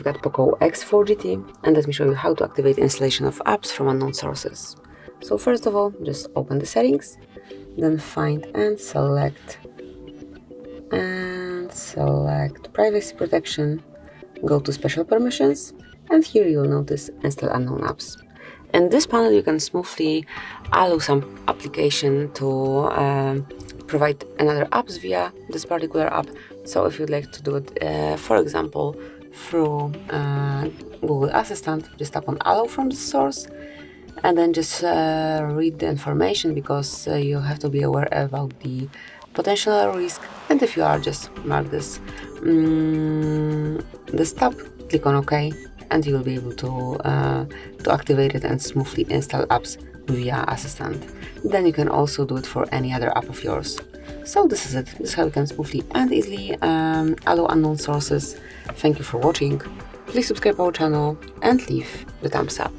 we've got POCO X4 GT, and let me show you how to activate installation of apps from unknown sources. So first of all, just open the settings, then find and select privacy protection, go to special permissions, and here you'll notice install unknown apps. In this panel you can smoothly allow some application to provide another apps via this particular app. So if you'd like to do it, for example, through Google Assistant, just tap on allow from the source and then just read the information, because you have to be aware about the potential risk. And if you are, just mark this tab, click on OK, and you will be able to activate it and smoothly install apps via Assistant. Then you can also do it for any other app of yours. So this is it. This is how you can smoothly and easily allow unknown sources. Thank you for watching. Please subscribe our channel and leave the thumbs up.